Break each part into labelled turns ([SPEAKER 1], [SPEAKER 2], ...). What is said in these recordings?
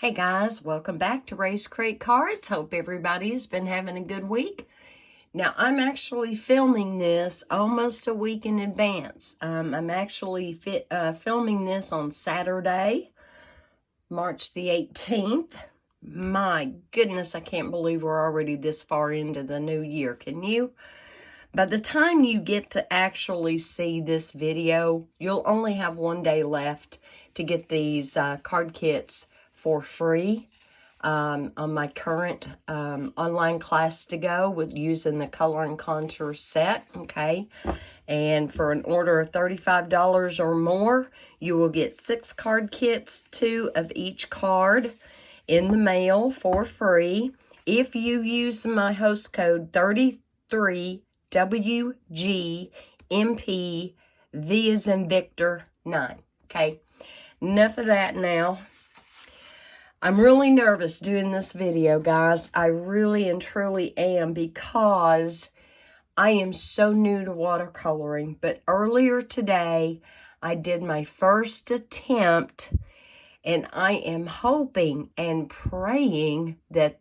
[SPEAKER 1] Hey guys, welcome back to Race Crate Cards. Hope everybody has been having a good week. Now, I'm actually filming this almost a week in advance. I'm actually filming this on Saturday, March the 18th. My goodness, I can't believe we're already this far into the new year. Can you? By the time you get to actually see this video, you'll only have one day left to get these card kits for free on my current online class to go with using the color and contour set, okay? And for an order of $35 or more, you will get 6 card kits, 2 of each card in the mail for free if you use my host code 33WGMP, V as in Victor 9, okay? Enough of that now. I'm really nervous doing this video, guys. I really and truly am, because I am so new to watercoloring. But earlier today, I did my first attempt, and I am hoping and praying that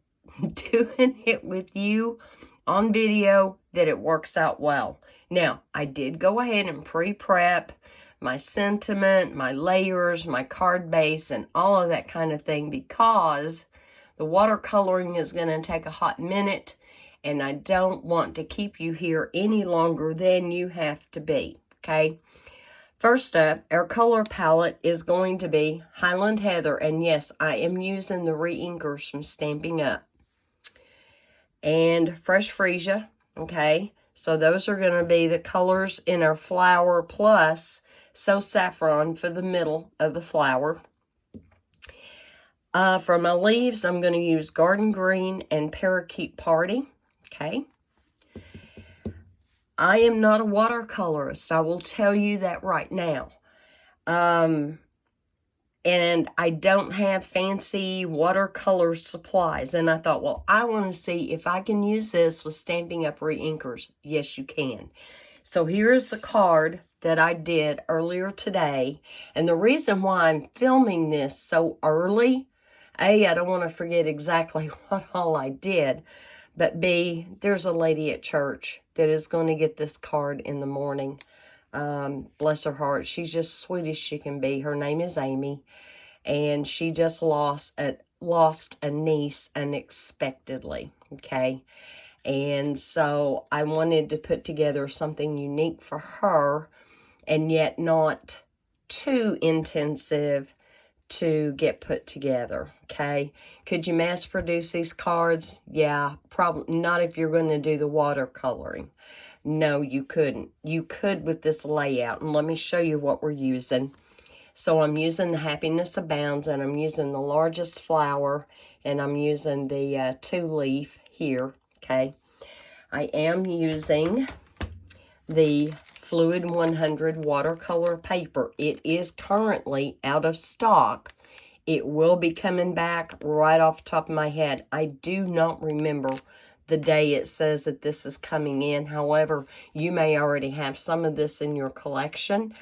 [SPEAKER 1] doing it with you on video, that it works out well. Now, I did go ahead and pre-prep my sentiment, my layers, my card base, and all of that kind of thing, because the watercoloring is going to take a hot minute, and I don't want to keep you here any longer than you have to be, okay? First up, our color palette is going to be Highland Heather, and yes, I am using the re-inkers from Stampin' Up. And Fresh Freesia, okay? So those are going to be the colors in our flower, plus So Saffron for the middle of the flower. For my leaves, I'm going to use Garden Green and Parakeet Party, okay? I am not a watercolorist. I will tell you that right now. And I don't have fancy watercolor supplies. And I thought, well, I want to see if I can use this with Stampin' Up re-inkers. Yes, you can. So here's the card that I did earlier today. And the reason why I'm filming this so early, A, I don't want to forget exactly what all I did. But B, there's a lady at church that is going to get this card in the morning. Bless her heart. She's just sweet as she can be. Her name is Amy. And she just lost a niece unexpectedly, okay? And so I wanted to put together something unique for her, and yet not too intensive to get put together, okay? Could you mass produce these cards? Yeah, probably not if you're going to do the watercoloring. No, you couldn't. You could with this layout, and let me show you what we're using. So I'm using the Happiness Abounds, and I'm using the largest flower, and I'm using the 2-leaf here, okay? I am using the Fluid 100 watercolor paper. It is currently out of stock. It will be coming back right off the top of my head. I do not remember the day it says that this is coming in. However, you may already have some of this in your collection.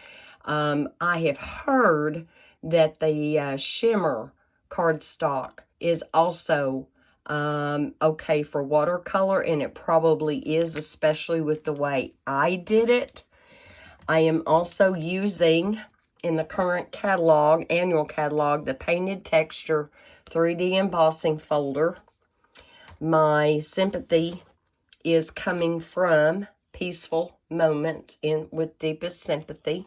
[SPEAKER 1] I have heard that the shimmer cardstock is also okay for watercolor, and it probably is, especially with the way I did it. I am also using, in the current catalog, annual catalog, the Painted Texture 3D embossing folder. My sympathy is coming from Peaceful Moments with Deepest Sympathy.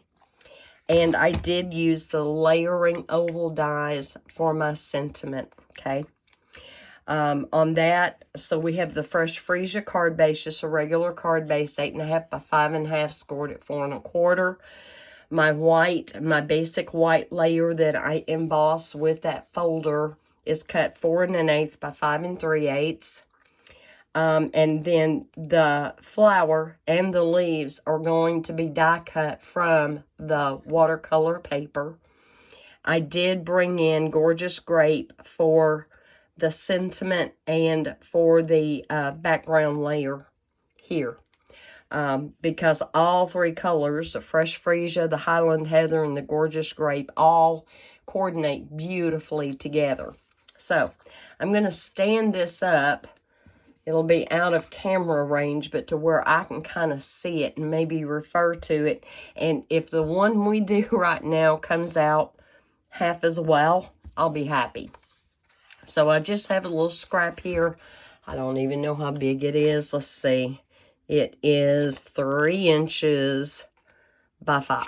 [SPEAKER 1] And I did use the layering oval dies for my sentiment, okay? On that, so we have the Fresh Freesia card base, just a regular card base, 8.5 by 5.5, scored at 4 1/4. My basic white layer that I emboss with that folder is cut 4 1/8 by 5 3/8. And then the flower and the leaves are going to be die cut from the watercolor paper. I did bring in Gorgeous Grape for the sentiment and for the background layer here. Because all 3 colors, the Fresh Freesia, the Highland Heather, and the Gorgeous Grape, all coordinate beautifully together. So I'm going to stand this up. It'll be out of camera range, but to where I can kind of see it and maybe refer to it. And if the one we do right now comes out half as well, I'll be happy. So I just have a little scrap here. I don't even know how big it is. Let's see. It is 3 inches by 5.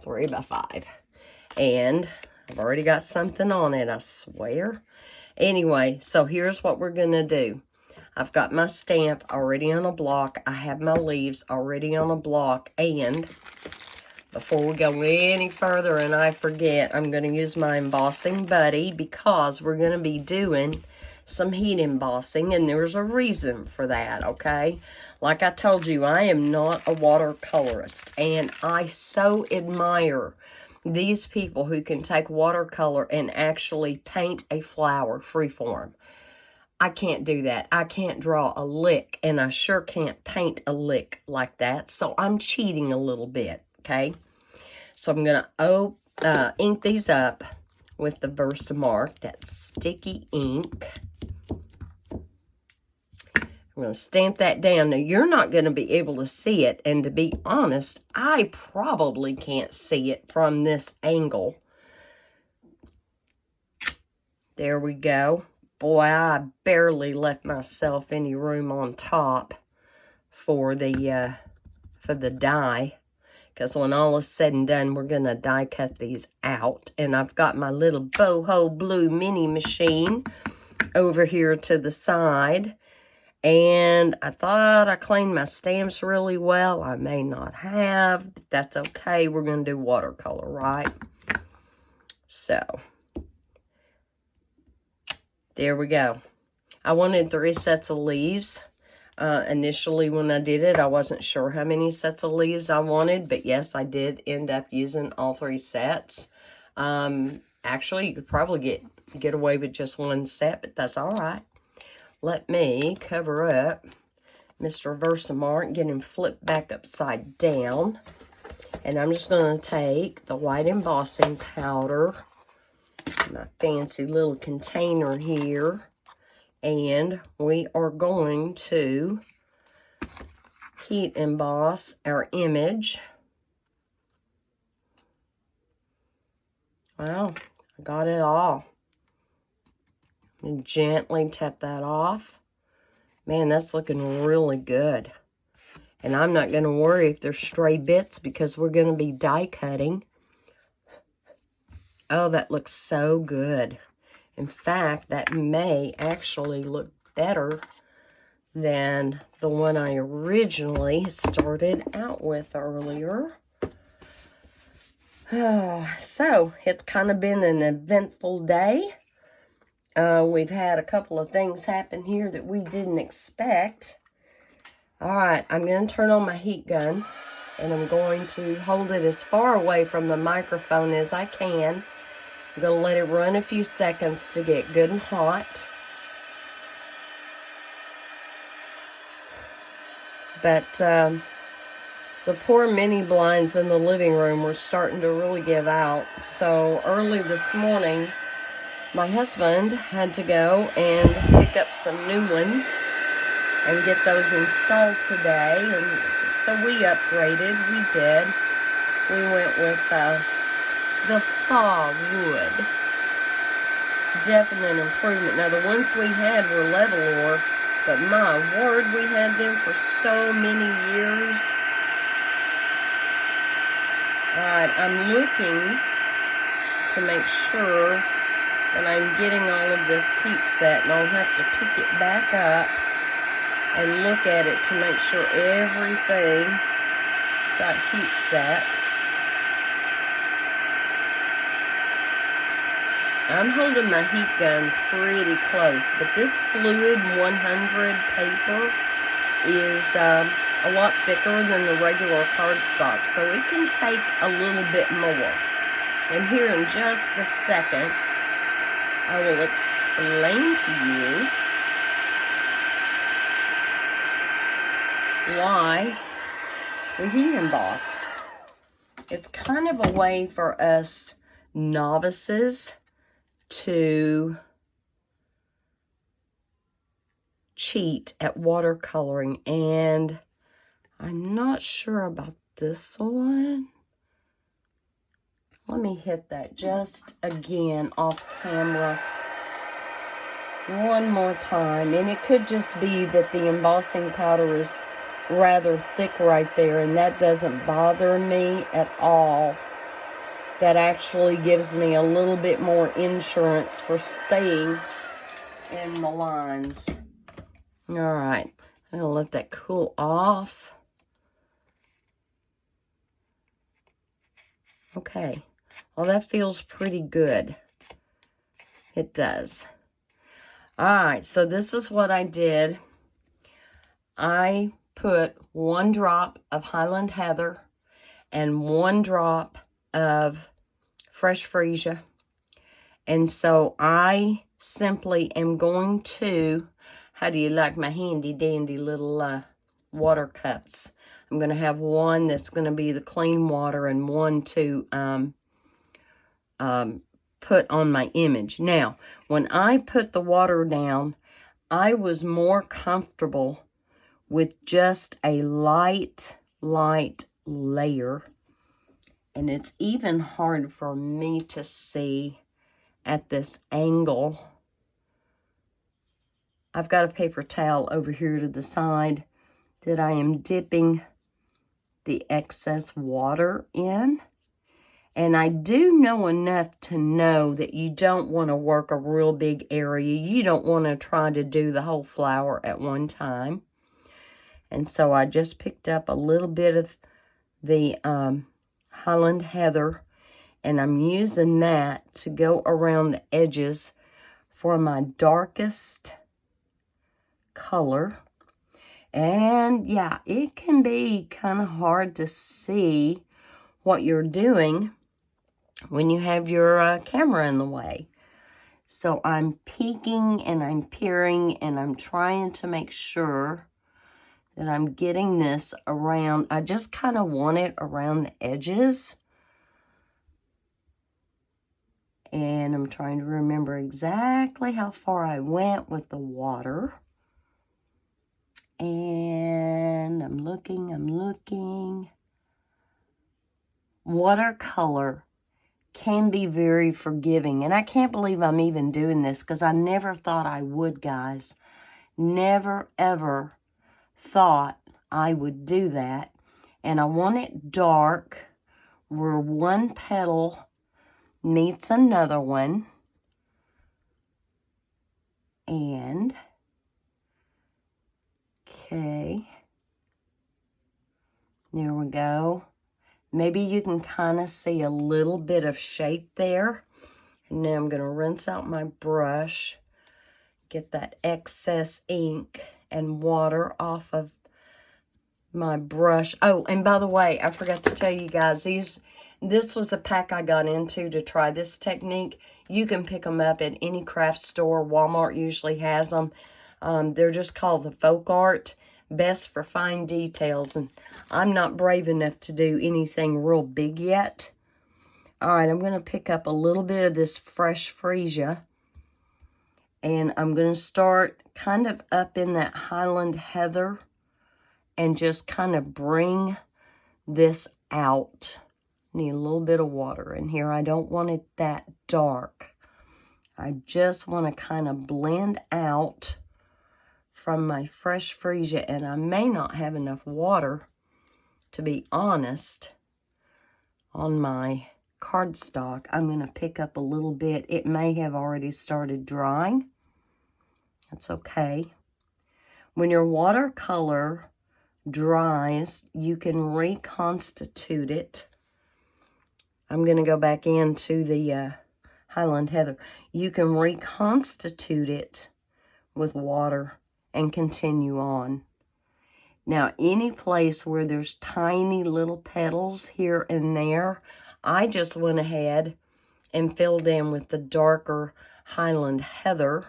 [SPEAKER 1] 3 by 5. And I've already got something on it, I swear. Anyway, so here's what we're going to do. I've got my stamp already on a block. I have my leaves already on a block. And before we go any further and I forget, I'm going to use my embossing buddy because we're going to be doing some heat embossing. And there's a reason for that, okay? Like I told you, I am not a watercolorist. And I so admire these people who can take watercolor and actually paint a flower freeform. I can't do that. I can't draw a lick, and I sure can't paint a lick like that. So I'm cheating a little bit, okay? So I'm going to ink these up with the Versamark, that sticky ink. I'm going to stamp that down. Now, you're not going to be able to see it, and to be honest, I probably can't see it from this angle. There we go. Boy, I barely left myself any room on top for the die. Because when all is said and done, we're going to die cut these out. And I've got my little Boho Blue mini machine over here to the side. And I thought I cleaned my stamps really well. I may not have, but that's okay. We're going to do watercolor, right? So there we go. I wanted 3 sets of leaves. Initially, when I did it, I wasn't sure how many sets of leaves I wanted. But yes, I did end up using all 3 sets. Actually, you could probably get away with just 1 set, but that's all right. Let me cover up Mr. Versamark, get him flipped back upside down. And I'm just going to take the white embossing powder, my fancy little container here, and we are going to heat emboss our image. Well, I got it all. And gently tap that off. Man, that's looking really good. And I'm not going to worry if there's stray bits because we're going to be die cutting. Oh, that looks so good. In fact, that may actually look better than the one I originally started out with earlier. So, it's kind of been an eventful day. We've had a couple of things happen here that we didn't expect. Alright, I'm going to turn on my heat gun. And I'm going to hold it as far away from the microphone as I can. I'm going to let it run a few seconds to get good and hot. But the poor mini blinds in the living room were starting to really give out. So early this morning, my husband had to go and pick up some new ones and get those installed today. And so we upgraded. We did. We went with the thaw wood. Definite improvement. Now, the ones we had were Levolor, but my word, we had them for so many years. Alright, I'm looking to make sure that I'm getting all of this heat set, and I'll have to pick it back up and look at it to make sure everything got heat set. I'm holding my heat gun pretty close, but this Fluid 100 paper is a lot thicker than the regular cardstock, so it can take a little bit more. And here in just a second, I will explain to you why we heat embossed. It's kind of a way for us novices to cheat at watercoloring, and I'm not sure about this one. Let me hit that just again off camera one more time. And it could just be that the embossing powder is rather thick right there, and that doesn't bother me at all. That actually gives me a little bit more insurance for staying in the lines. All right, I'm gonna let that cool off. Okay, well, that feels pretty good. It does. All right, so this is what I did. I put 1 drop of Highland Heather and 1 drop of fresh freesia. And so I simply am going to, how do you like my handy dandy little water cups? I'm going to have one that's going to be the clean water and one to put on my image. Now, when I put the water down, I was more comfortable with just a light layer. And it's even hard for me to see at this angle. I've got a paper towel over here to the side that I am dipping the excess water in. And I do know enough to know that you don't want to work a real big area. You don't want to try to do the whole flower at one time. And so I just picked up a little bit of the Highland Heather, and I'm using that to go around the edges for my darkest color. And yeah, it can be kind of hard to see what you're doing when you have your camera in the way. So I'm peeking and I'm peering and I'm trying to make sure that I'm getting this around. I just kind of want it around the edges. And I'm trying to remember exactly how far I went with the water. And I'm looking. Watercolor can be very forgiving. And I can't believe I'm even doing this because I never thought I would, guys. Never, ever thought I would do that. And I want it dark where one petal meets another one. And, okay, there we go. Maybe you can kind of see a little bit of shape there. And now I'm going to rinse out my brush, get that excess ink and water off of my brush. Oh, and by the way, I forgot to tell you guys, this was a pack I got into to try this technique. You can pick them up at any craft store. Walmart usually has them. They're just called the Folk Art. Best for fine details. And I'm not brave enough to do anything real big yet. Alright, I'm going to pick up a little bit of this fresh freesia. And I'm going to start kind of up in that Highland Heather. And just kind of bring this out. Need a little bit of water in here. I don't want it that dark. I just want to kind of blend out from my fresh freesia. And I may not have enough water, to be honest, on my cardstock. I'm going to pick up a little bit. It may have already started drying. That's okay. When your watercolor dries, you can reconstitute it. I'm going to go back into the Highland Heather. You can reconstitute it with water and continue on. Now, any place where there's tiny little petals here and there, I just went ahead and filled in with the darker Highland Heather.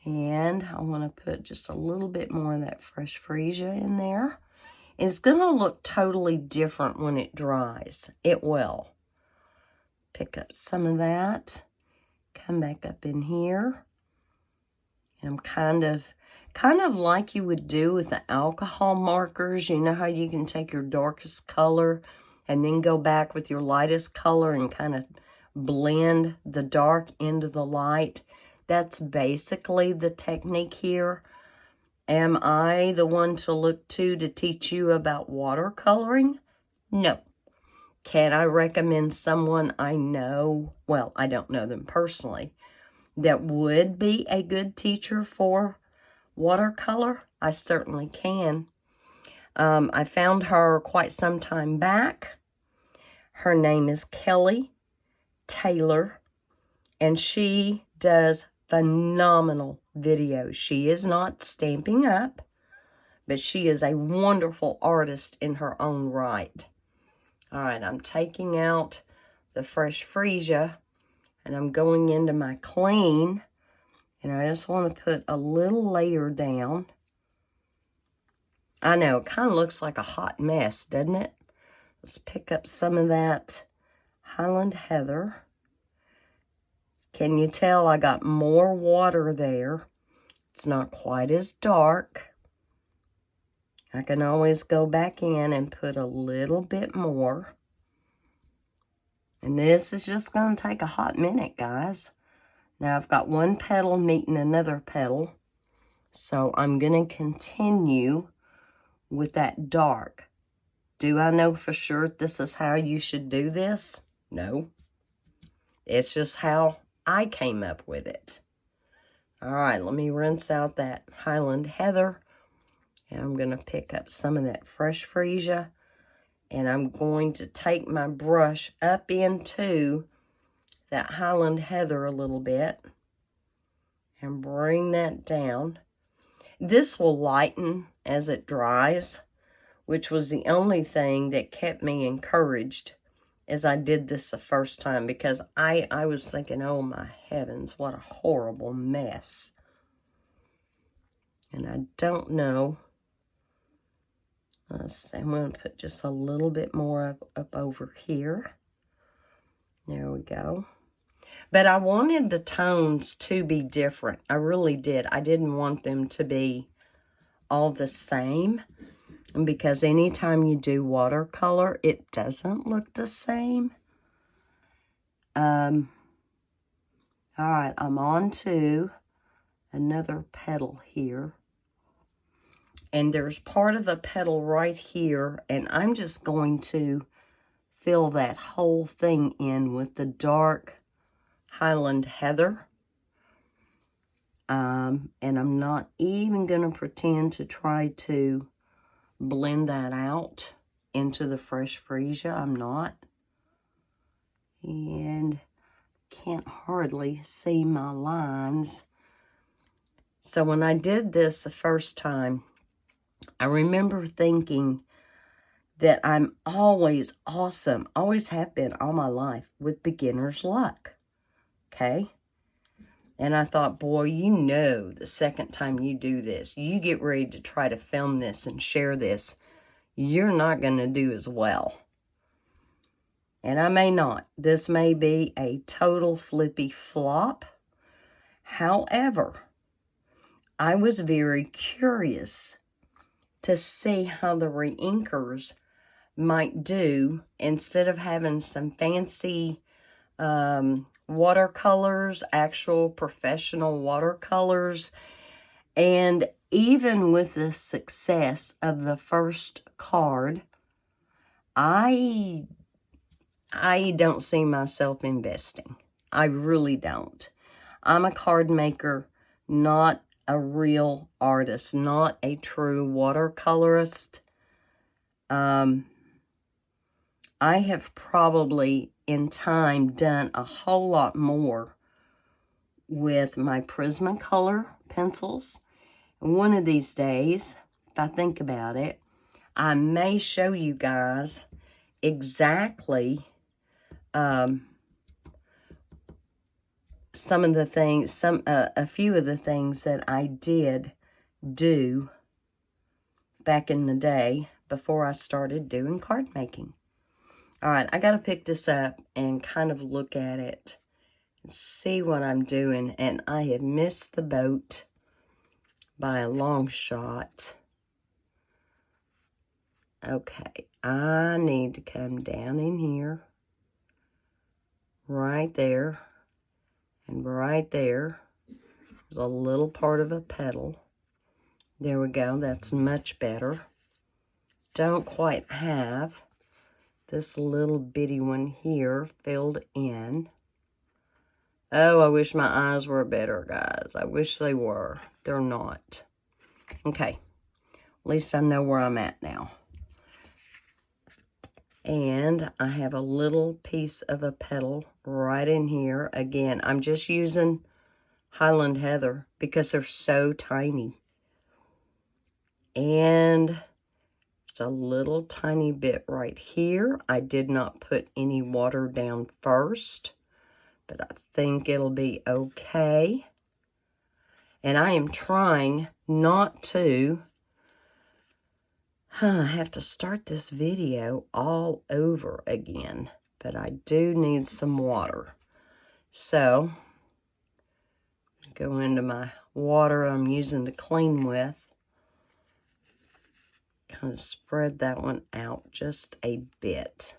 [SPEAKER 1] And I want to put just a little bit more of that fresh freesia in there. It's going to look totally different when it dries. It will. Pick up some of that. Come back up in here. And I'm kind of like you would do with the alcohol markers. You know how you can take your darkest color and then go back with your lightest color and kind of blend the dark into the light. That's basically the technique here. Am I the one to look to teach you about watercoloring? No. Can I recommend someone I know, well, I don't know them personally, that would be a good teacher for watercolor? I certainly can. I found her quite some time back. Her name is Kelly Taylor, and she does phenomenal videos. She is not Stampin' Up, but she is a wonderful artist in her own right. All right, I'm taking out the Fresh Freesia, and I'm going into my clean, and I just want to put a little layer down. I know, it kind of looks like a hot mess, doesn't it? Let's pick up some of that Highland Heather. Can you tell I got more water there? It's not quite as dark. I can always go back in and put a little bit more. And this is just going to take a hot minute, guys. Now I've got one petal meeting another petal. So I'm going to continue with that dark. Do I know for sure this is how you should do this? No. It's just how I came up with it. All right, let me rinse out that Highland Heather. And I'm going to pick up some of that Fresh Freesia. And I'm going to take my brush up into that Highland Heather a little bit. And bring that down. This will lighten as it dries, which was the only thing that kept me encouraged as I did this the first time, because I was thinking, oh my heavens, what a horrible mess. And I don't know. I'm going to put just a little bit more up over here. There we go. But I wanted the tones to be different. I really did. I didn't want them to be all the same, because anytime you do watercolor, it doesn't look the same. All right, I'm on to another petal here. And there's part of a petal right here, and I'm just going to fill that whole thing in with the dark Highland Heather. And I'm not even going to pretend to try to blend that out into the Fresh Freesia. I'm not. And can't hardly see my lines. So when I did this the first time, I remember thinking that I'm always awesome, always have been all my life, with beginner's luck. Okay? And I thought, boy, you know, the second time you do this, you get ready to try to film this and share this, you're not going to do as well. And I may not. This may be a total flippy flop. However, I was very curious to see how the reinkers might do instead of having some fancy watercolors, actual professional watercolors. And even with the success of the first card, I don't see myself investing. I really don't. I'm a card maker, not a real artist, not a true watercolorist. I have probably in time done a whole lot more with my Prismacolor pencils. And one of these days, if I think about it, I may show you guys exactly some of the things, a few of the things that I did do back in the day before I started doing card making. All right, I got to pick this up and kind of look at it and see what I'm doing. And I have missed the boat by a long shot. Okay, I need to come down in here, right there, and right there. There's a little part of a petal. There we go, that's much better. Don't quite have this little bitty one here filled in. Oh, I wish my eyes were better, guys. I wish they were. They're not. Okay, at least I know where I'm at now. And I have a little piece of a petal right in here. Again, I'm just using Highland Heather because they're so tiny. And there's a little tiny bit right here. I did not put any water down first, but I think it'll be okay. And I am trying not to I have to start this video all over again, but I do need some water. So, go into my water I'm using to clean with. Kind of spread that one out just a bit.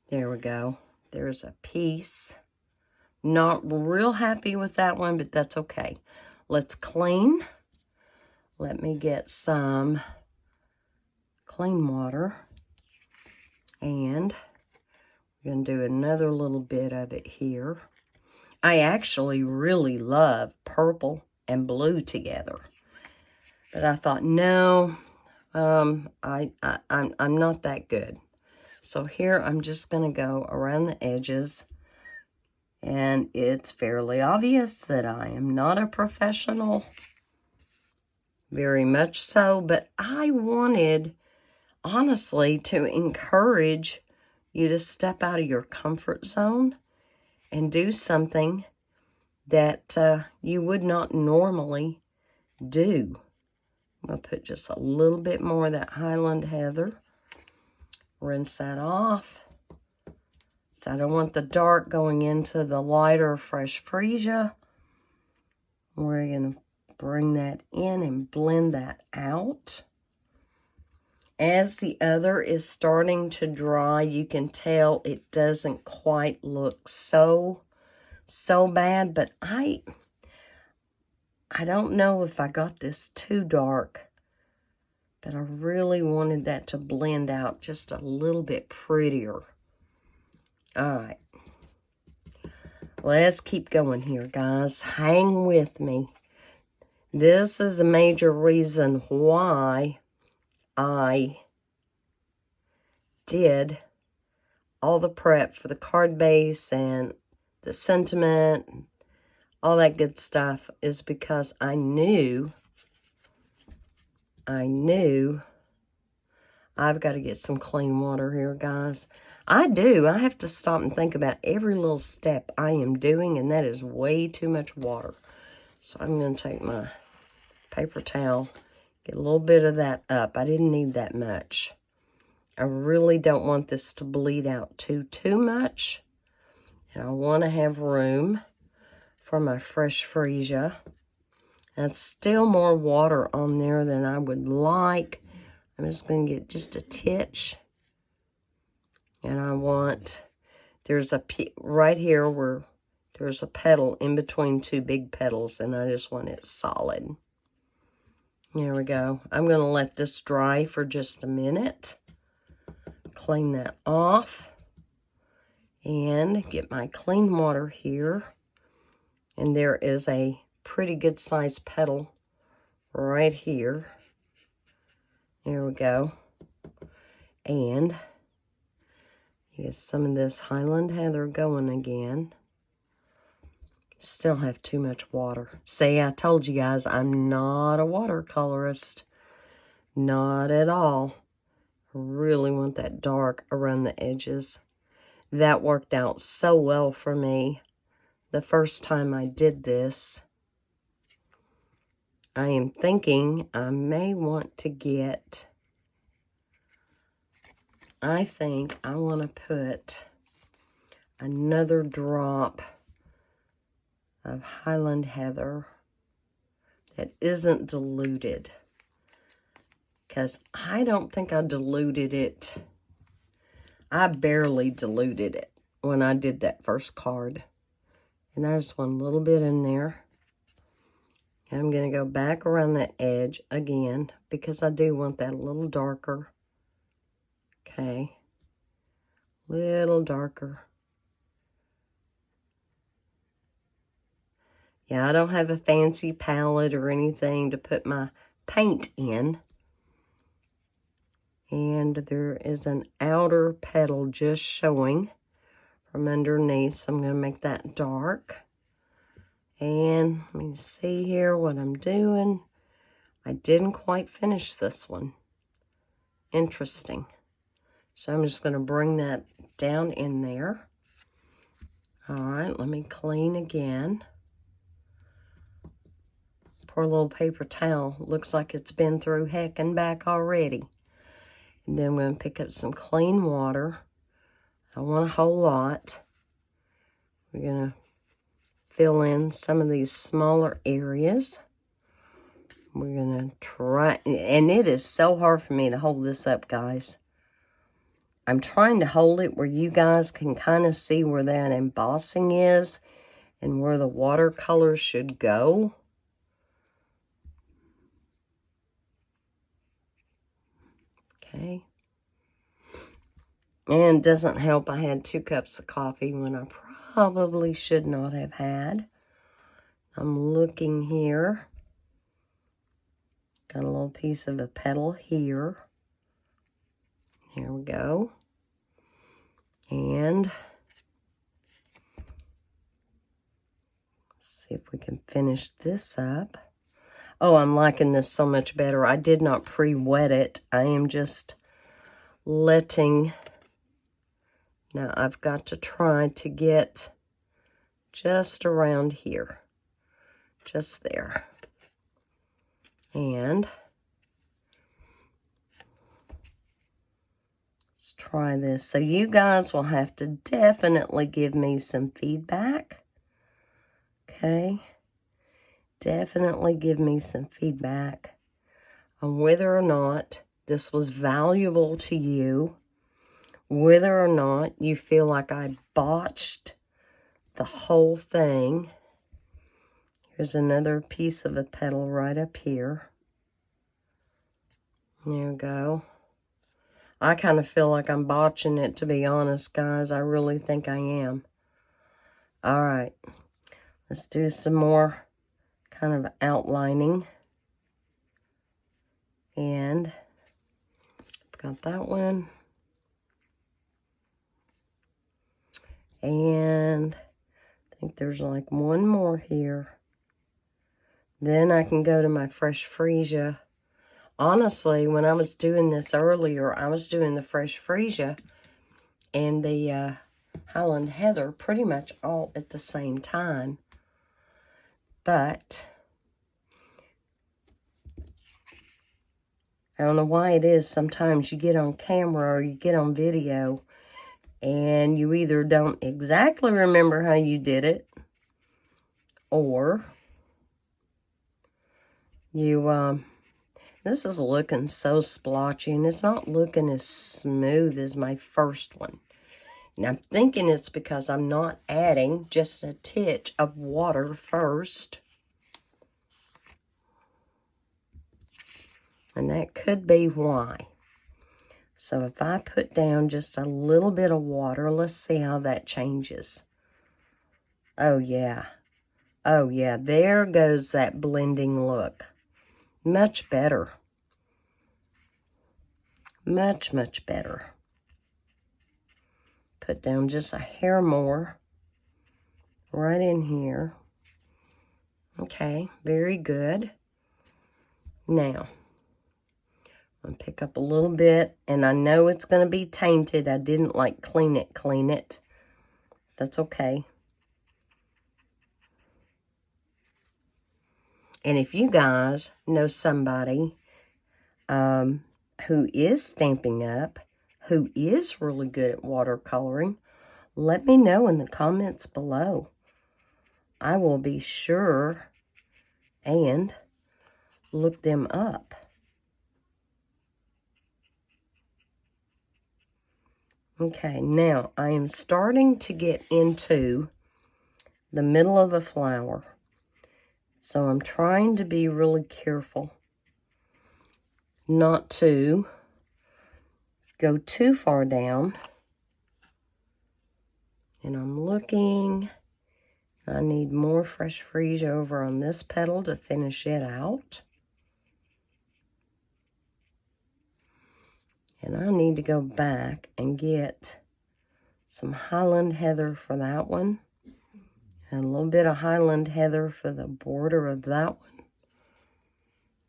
[SPEAKER 1] There we go. There's a piece. Not real happy with that one, but that's okay. Let's clean. Let me get some clean water. And we're going to do another little bit of it here. I actually really love purple and blue together. But I thought, no, I'm not that good. So here I'm just going to go around the edges. And it's fairly obvious that I am not a professional. Very much so. But I wanted, honestly, to encourage you to step out of your comfort zone and do something that you would not normally do. I'm going to put just a little bit more of that Highland Heather. Rinse that off. So I don't want the dark going into the lighter Fresh Freesia. We're going to bring that in and blend that out. As the other is starting to dry, you can tell it doesn't quite look so bad, but I don't know if I got this too dark, but I really wanted that to blend out just a little bit prettier. All right. Let's keep going here, guys. Hang with me. This is a major reason why I did all the prep for the card base and the sentiment, all that good stuff, is because I knew I've got to get some clean water here, guys. I have to stop and think about every little step I am doing, and that is way too much water. So I'm going to take my paper towel, get a little bit of that up. I didn't need that much. I really don't want this to bleed out too much. And I want to have room for my Fresh Freesia. That's still more water on there than I would like. I'm just going to get just a titch. And I want, there's a, right here where there's a petal in between two big petals, and I just want it solid. There we go. I'm going to let this dry for just a minute. Clean that off. And get my clean water here. And there is a pretty good sized petal right here. There we go. And get some of this Highland Heather going again. Still have too much water. See, I told you guys, I'm not a watercolorist. Not at all. I really want that dark around the edges. That worked out so well for me the first time I did this. I am thinking I may want to get, I think I want to put another drop of Highland Heather that isn't diluted. Because I don't think I diluted it. I barely diluted it when I did that first card. And there's one little bit in there. And I'm going to go back around that edge again because I do want that a little darker. Okay. Little darker. Yeah, I don't have a fancy palette or anything to put my paint in. And there is an outer petal just showing from underneath. So I'm going to make that dark. And let me see here what I'm doing. I didn't quite finish this one. Interesting. So I'm just going to bring that down in there. All right, let me clean again. Poor little paper towel. Looks like it's been through heck and back already. And then we're going to pick up some clean water. I want a whole lot. We're going to fill in some of these smaller areas. We're going to try, and it is so hard for me to hold this up, guys. I'm trying to hold it where you guys can kind of see where that embossing is and where the watercolor should go. Okay. And it doesn't help I had 2 cups of coffee when I probably should not have had. I'm looking here. Got a little piece of a petal here. Here we go. And let's see if we can finish this up. Oh, I'm liking this so much better. I did not pre-wet it. I am just letting... Now, I've got to try to get just around here. Just there. And let's try this. So you guys will have to definitely give me some feedback. Okay. Definitely give me some feedback on whether or not this was valuable to you. Whether or not you feel like I botched the whole thing. Here's another piece of a petal right up here. There we go. I kind of feel like I'm botching it, to be honest, guys. I really think I am. All right. Let's do some more kind of outlining. And got that one. And I think there's like one more here. Then I can go to my Fresh Freesia. Honestly, when I was doing this earlier, I was doing the Fresh Freesia and the Highland Heather pretty much all at the same time. But I don't know why it is sometimes you get on camera or you get on video and you either don't exactly remember how you did it or you, this is looking so splotchy and it's not looking as smooth as my first one. And I'm thinking it's because I'm not adding just a titch of water first. And that could be why. So if I put down just a little bit of water, let's see how that changes. Oh, yeah. Oh, yeah. There goes that blending look. Much better. Much, much better. Put down just a hair more right in here. Okay, very good. Now, I'm going to pick up a little bit, and I know it's going to be tainted. I didn't, like, clean it. That's okay. And if you guys know somebody who is Stampin' Up, who is really good at watercoloring, let me know in the comments below. I will be sure and look them up. Okay, now I am starting to get into the middle of the flower. So I'm trying to be really careful not to go too far down. And I'm looking. I need more fresh freesia over on this petal to finish it out. And I need to go back and get some Highland Heather for that one. And a little bit of Highland Heather for the border of that one.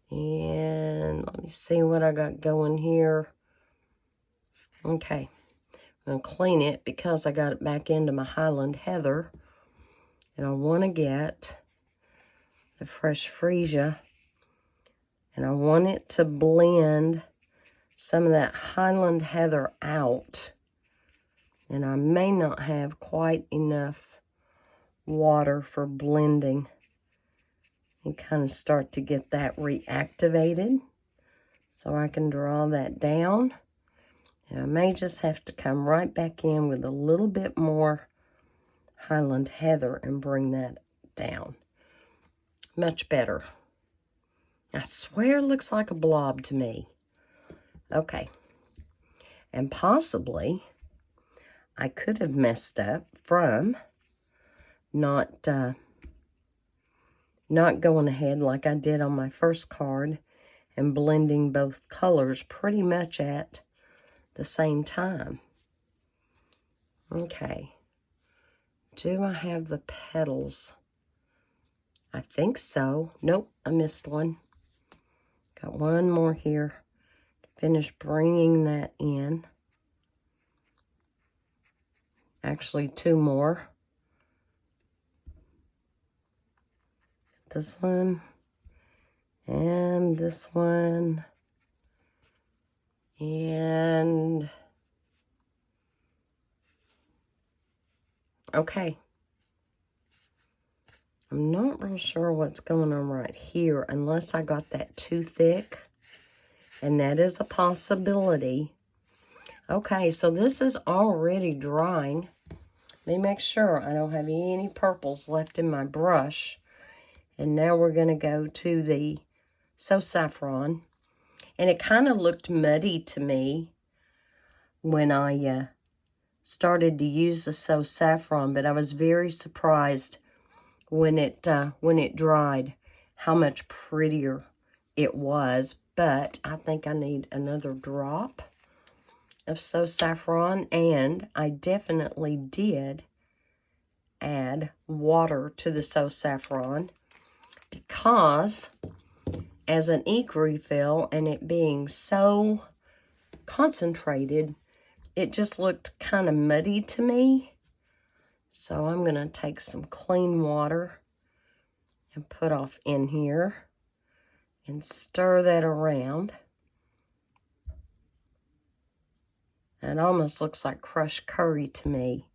[SPEAKER 1] And let me see what I got going here. Okay. I'm going to clean it because I got it back into my Highland Heather. And I want to get the fresh freesia. And I want it to blend some of that Highland Heather out. And I may not have quite enough water for blending. And kind of start to get that reactivated. So I can draw that down. And I may just have to come right back in with a little bit more Highland Heather and bring that down. Much better. I swear it looks like a blob to me. Okay. And possibly I could have messed up from not going ahead like I did on my first card and blending both colors pretty much at the same time. Okay. Do I have the petals? I think so. Nope, I missed one. Got one more here. Finish bringing that in. Actually, two more. This one. And this one. And... okay. I'm not real sure what's going on right here unless I got that too thick. And that is a possibility. Okay, so this is already drying. Let me make sure I don't have any purples left in my brush. And now we're going to go to the So Saffron. And it kind of looked muddy to me when I started to use the So Saffron. But I was very surprised when it dried how much prettier it was. But I think I need another drop of So Saffron. And I definitely did add water to the So Saffron. Because as an ink refill and it being so concentrated, it just looked kind of muddy to me. So I'm going to take some clean water and put off in here and stir that around. It almost looks like crushed curry to me.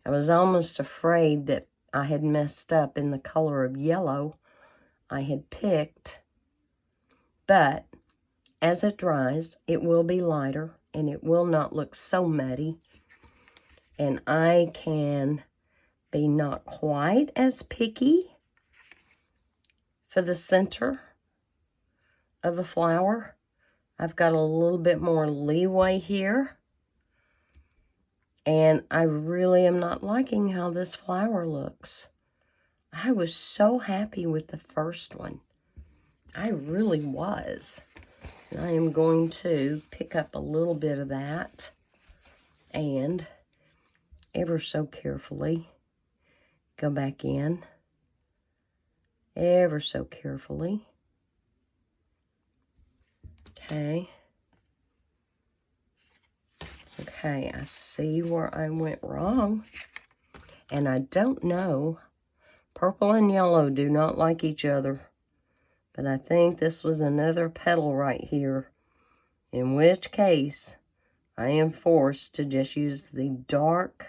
[SPEAKER 1] I was almost afraid that I had messed up in the color of yellow I had picked. But as it dries, it will be lighter and it will not look so muddy. And I can be not quite as picky for the center of the flower. I've got a little bit more leeway here. And I really am not liking how this flower looks. I was so happy with the first one. I really was. And I am going to pick up a little bit of that and ever so carefully go back in. Ever so carefully. Okay. Okay, I see where I went wrong. And I don't know. Purple and yellow do not like each other. But I think this was another petal right here. In which case, I am forced to just use the dark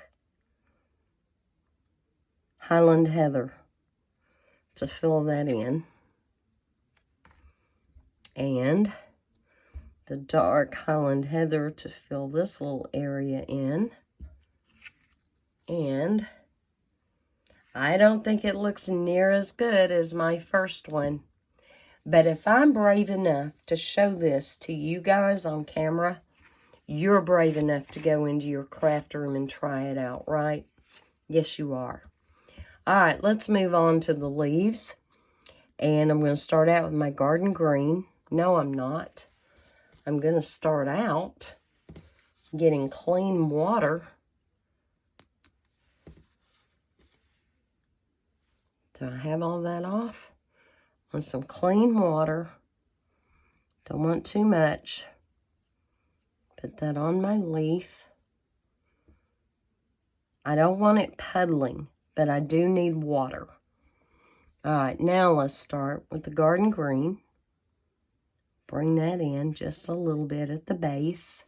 [SPEAKER 1] Highland Heather to fill that in. And the dark Highland Heather to fill this little area in. And I don't think it looks near as good as my first one. But if I'm brave enough to show this to you guys on camera, you're brave enough to go into your craft room and try it out, right? Yes, you are. All right, let's move on to the leaves. And I'm going to start out with my garden green. No, I'm not. I'm going to start out getting clean water. Do I have all that off? Want some clean water. Don't want too much. Put that on my leaf. I don't want it puddling, but I do need water. All right, now let's start with the garden green. Bring that in just a little bit at the base.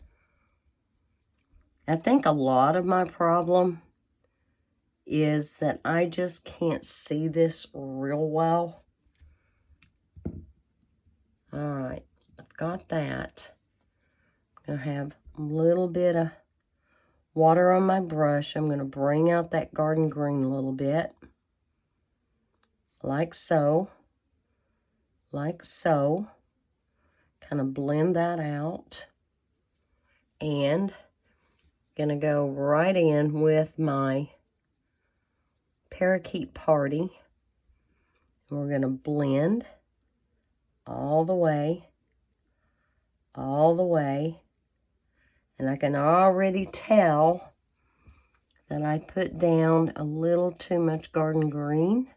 [SPEAKER 1] I think a lot of my problem is that I just can't see this real well. All right, I've got that. I'm going to have a little bit of water on my brush. I'm going to bring out that garden green a little bit. Like so. Like so. Kind of blend that out. And going to go right in with my Parakeet Party. We're going to blend all the way. And I can already tell that I put down a little too much garden green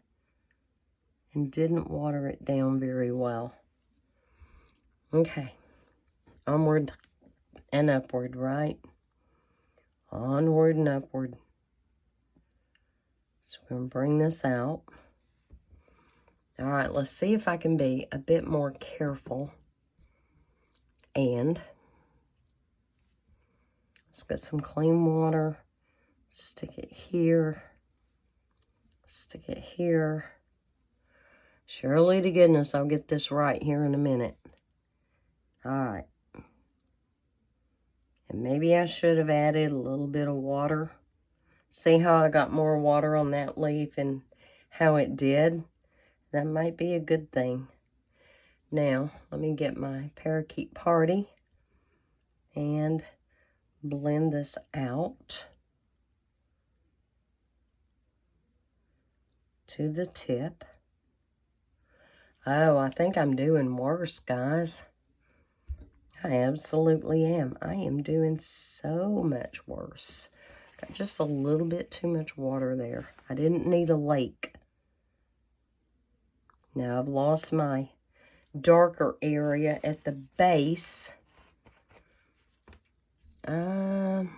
[SPEAKER 1] and didn't water it down very well. Okay, onward and upward, right? Onward and upward. So we're going to bring this out. All right, let's see if I can be a bit more careful. And let's get some clean water. Stick it here. Stick it here. Surely to goodness, I'll get this right here in a minute. All right. And maybe I should have added a little bit of water. See how I got more water on that leaf and how it did? That might be a good thing. Now, let me get my Parakeet Party and blend this out to the tip. Oh, I think I'm doing worse, guys. I absolutely am. I am doing so much worse. Got just a little bit too much water there. I didn't need a lake. Now I've lost my darker area at the base.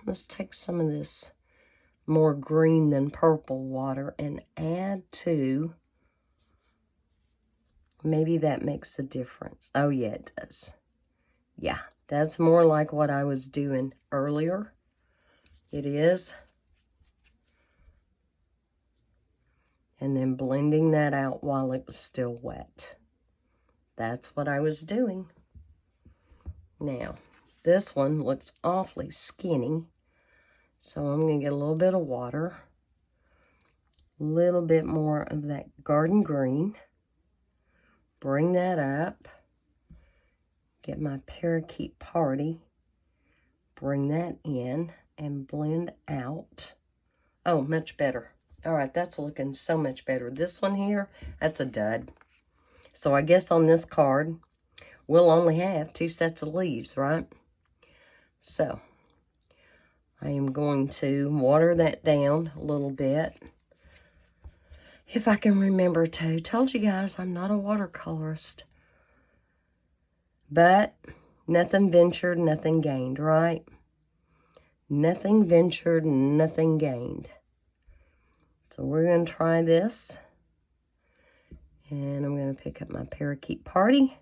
[SPEAKER 1] Let's take some of this more green than purple water and add to. Maybe that makes a difference. Oh, yeah, it does. Yeah, that's more like what I was doing earlier. It is. And then blending that out while it was still wet. That's what I was doing. Now, this one looks awfully skinny. So I'm going to get a little bit of water. A little bit more of that garden green. Bring that up. Get my Parakeet Party. Bring that in and blend out. Oh, much better. All right, that's looking so much better. This one here, that's a dud. So I guess on this card, we'll only have 2 sets of leaves, right? So I am going to water that down a little bit. If I can remember to. Told you guys I'm not a watercolorist. But nothing ventured, nothing gained, right? Nothing ventured, nothing gained. So we're going to try this. And I'm going to pick up my Parakeet Party.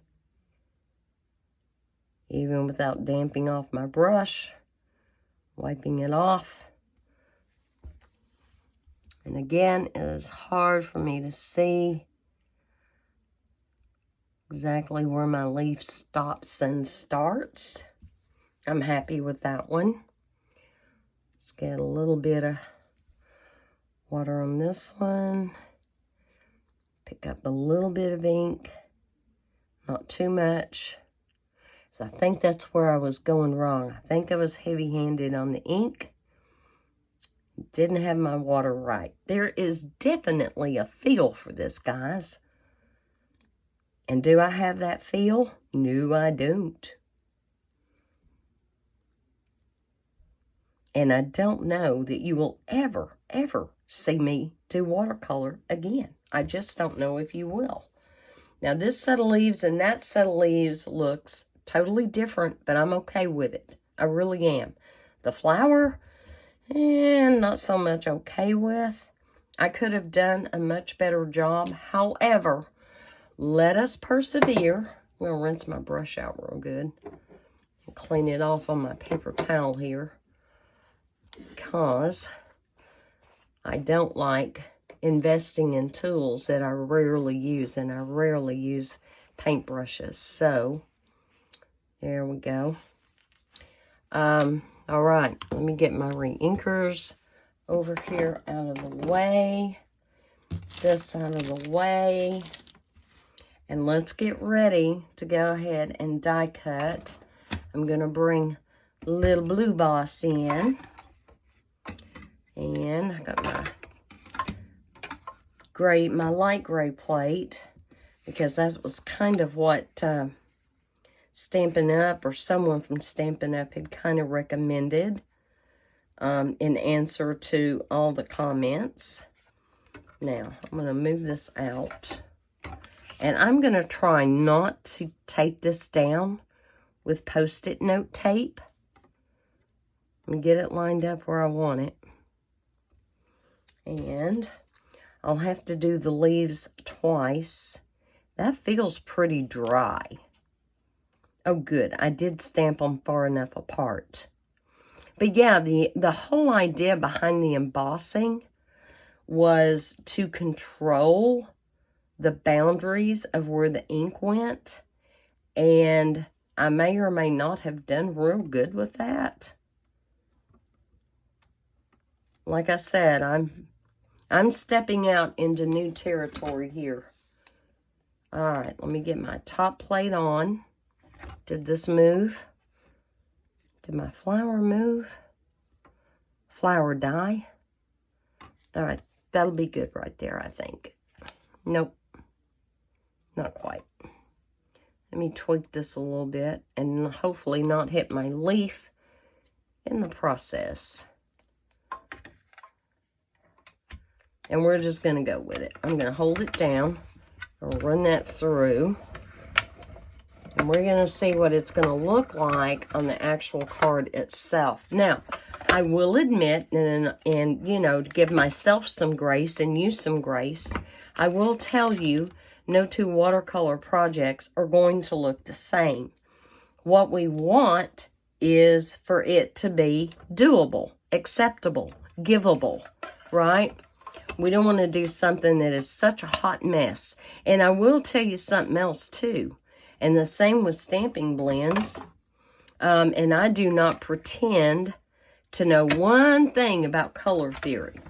[SPEAKER 1] Even without damping off my brush. Wiping it off. And again, it is hard for me to see exactly where my leaf stops and starts. I'm happy with that one. Let's get a little bit of water on this one. Pick up a little bit of ink, not too much. So I think that's where I was going wrong. I think I was heavy-handed on the ink. Didn't have my water right. There is definitely a feel for this, guys. And do I have that feel? No, I don't. And I don't know that you will ever, ever see me do watercolor again. I just don't know if you will. Now, this set of leaves and that set of leaves looks totally different, but I'm okay with it. I really am. The flower, not so much okay with. I could have done a much better job. However, let us persevere. I'm going to rinse my brush out real good and clean it off on my paper towel here, because I don't like investing in tools that I rarely use, and I rarely use paintbrushes. So, there we go. All right, let me get my reinkers over here out of the way, this out of the way, and let's get ready to go ahead and die cut. I'm going to bring Little Blue Boss in, and I got my light gray plate, because that was kind of what Stampin' Up! Or someone from Stampin' Up! Had kind of recommended in answer to all the comments. Now, I'm going to move this out. And I'm going to try not to tape this down with Post-it note tape. Let me get it lined up where I want it. And I'll have to do the leaves twice. That feels pretty dry. Oh, good. I did stamp them far enough apart. But yeah, the whole idea behind the embossing was to control the boundaries of where the ink went. And I may or may not have done real good with that. Like I said, I'm stepping out into new territory here. All right, let me get my top plate on. Did this move? Did my flower move? Flower die? All right, that'll be good right there, I think. Nope, not quite. Let me tweak this a little bit and hopefully not hit my leaf in the process. And we're just going to go with it. I'm going to hold it down. I'll run that through. And we're going to see what it's going to look like on the actual card itself. Now, I will admit, and you know, to give myself some grace and you some grace, I will tell you, no two watercolor projects are going to look the same. What we want is for it to be doable, acceptable, givable, right? We don't want to do something that is such a hot mess. And I will tell you something else too. And the same with stamping blends. And I do not pretend to know one thing about color theory.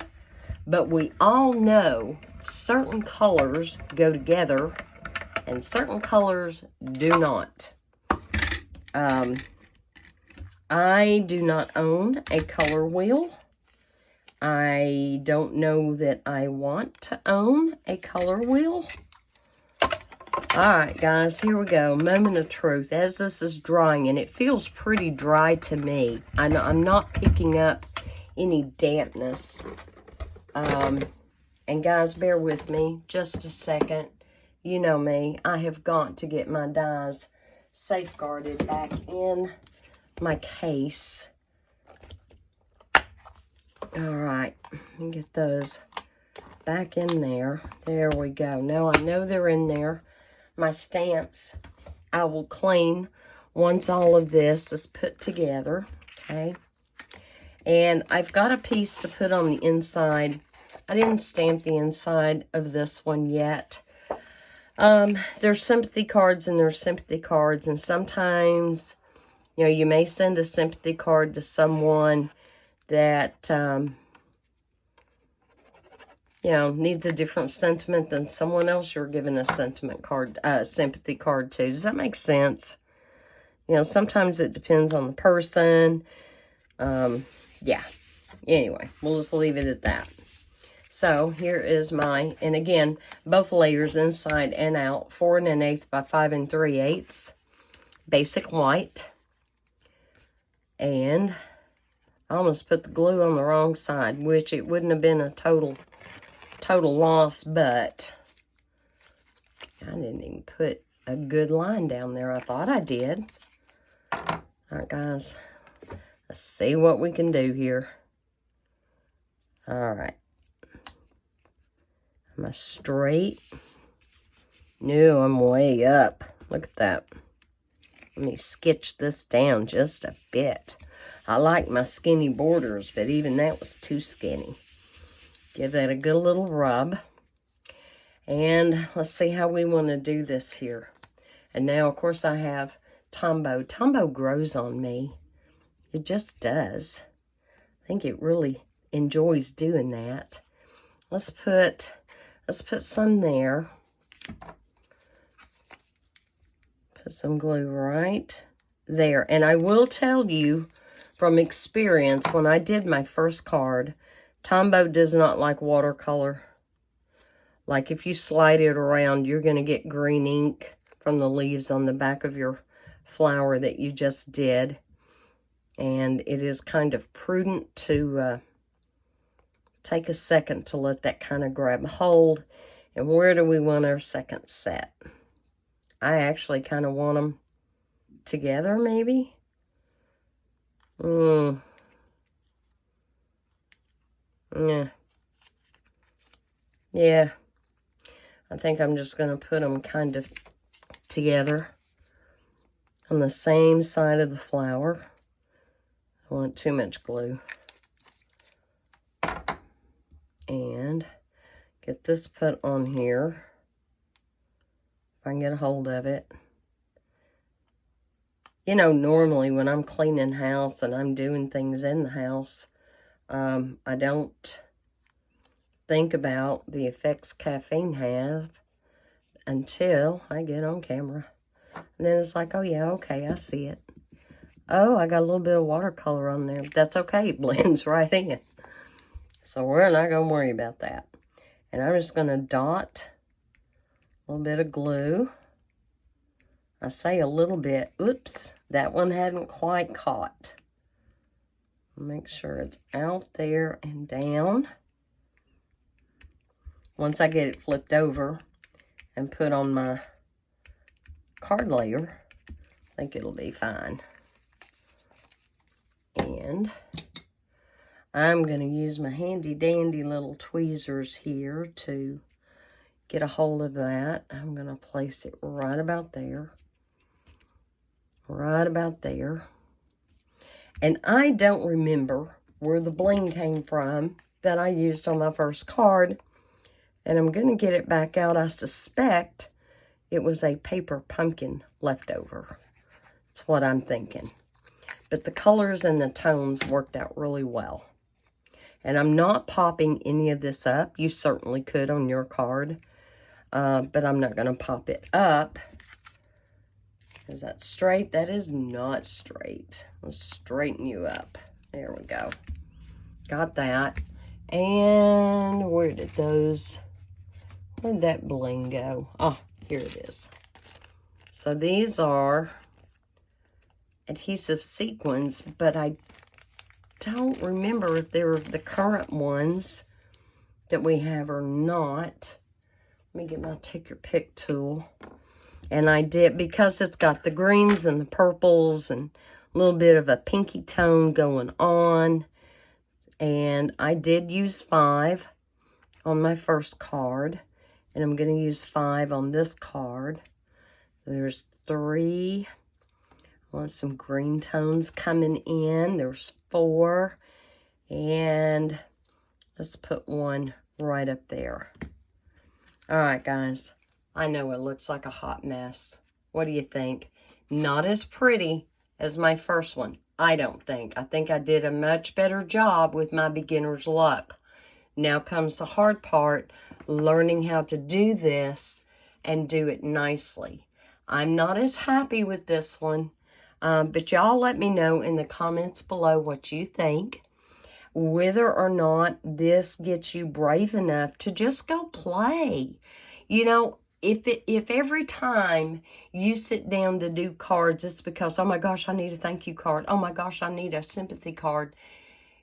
[SPEAKER 1] But we all know certain colors go together and certain colors do not. I do not own a color wheel. I don't know that I want to own a color wheel. Alright, guys, here we go. Moment of truth. As this is drying, and it feels pretty dry to me. I'm not picking up any dampness. And guys, bear with me just a second. You know me. I have got to get my dies safeguarded back in my case. Alright, let me get those back in there. There we go. Now I know they're in there. My stamps, I will clean once all of this is put together, okay? And I've got a piece to put on the inside. I didn't stamp the inside of this one yet, There's sympathy cards and there's sympathy cards, and sometimes, you know, you may send a sympathy card to someone that, you know, needs a different sentiment than someone else you're giving a sentiment card, sympathy card to. Does that make sense? You know, sometimes it depends on the person. Yeah. Anyway, we'll just leave it at that. So here is my, and again, both layers inside and out, 4 1/8 by 5 3/8, basic white. And I almost put the glue on the wrong side, which it wouldn't have been a total loss, but I didn't even put a good line down there. I thought I did. All right, guys, let's see what we can do here. All right. Am I straight? No, I'm way up. Look at that. Let me sketch this down just a bit. I like my skinny borders, but even that was too skinny. Give that a good little rub. And let's see how we want to do this here. And now, of course, I have Tombow. Tombow grows on me. It just does. I think it really enjoys doing that. Let's put some there. Put some glue right there. And I will tell you from experience, when I did my first card, Tombow does not like watercolor. Like if you slide it around, you're going to get green ink from the leaves on the back of your flower that you just did. And it is kind of prudent to take a second to let that kind of grab hold. And where do we want our second set? I actually kind of want them together, maybe. Yeah. Yeah. I think I'm just going to put them kind of together on the same side of the flower. I don't want too much glue. And get this put on here. If I can get a hold of it. You know, normally when I'm cleaning house and I'm doing things in the house, I don't think about the effects caffeine has until I get on camera. And then it's like, oh yeah, okay, I see it. Oh, I got a little bit of watercolor on there. But that's okay, it blends right in. So we're not going to worry about that. And I'm just going to dot a little bit of glue. I say a little bit. Oops, that one hadn't quite caught. Make sure it's out there and down. Once I get it flipped over and put on my card layer, I think it'll be fine. And I'm going to use my handy dandy little tweezers here to get a hold of that. I'm going to place it right about there. Right about there. And I don't remember where the bling came from that I used on my first card. And I'm going to get it back out. I suspect it was a paper pumpkin leftover. That's what I'm thinking. But the colors and the tones worked out really well. And I'm not popping any of this up. You certainly could on your card. But I'm not going to pop it up. Is that straight? That is not straight. Let's straighten you up. There we go. Got that. And where did that bling go? Oh, here it is. So these are adhesive sequins, but I don't remember if they were the current ones that we have or not. Let me get my take your pick tool. And I did, because it's got the greens and the purples and a little bit of a pinky tone going on. And I did use 5 on my first card. And I'm going to use 5 on this card. There's 3. I want some green tones coming in. There's 4. And let's put 1 right up there. All right, guys. I know it looks like a hot mess. What do you think? Not as pretty as my first one, I don't think. I think I did a much better job with my beginner's luck. Now comes the hard part, learning how to do this and do it nicely. I'm not as happy with this one, but y'all let me know in the comments below what you think. Whether or not this gets you brave enough to just go play. You know, if every time you sit down to do cards, it's because, oh my gosh, I need a thank you card. Oh my gosh, I need a sympathy card.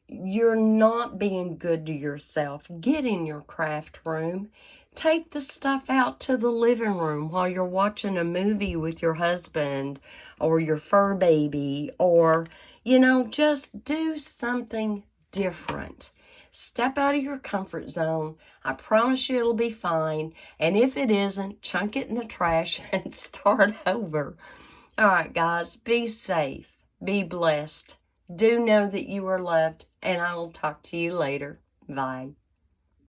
[SPEAKER 1] You're not being good to yourself. Get in your craft room. Take the stuff out to the living room while you're watching a movie with your husband or your fur baby, or, you know, just do something different. Step out of your comfort zone. I promise you it'll be fine. And if it isn't, chunk it in the trash and start over. All right, guys, be safe. Be blessed. Do know that you are loved, and I will talk to you later. Bye.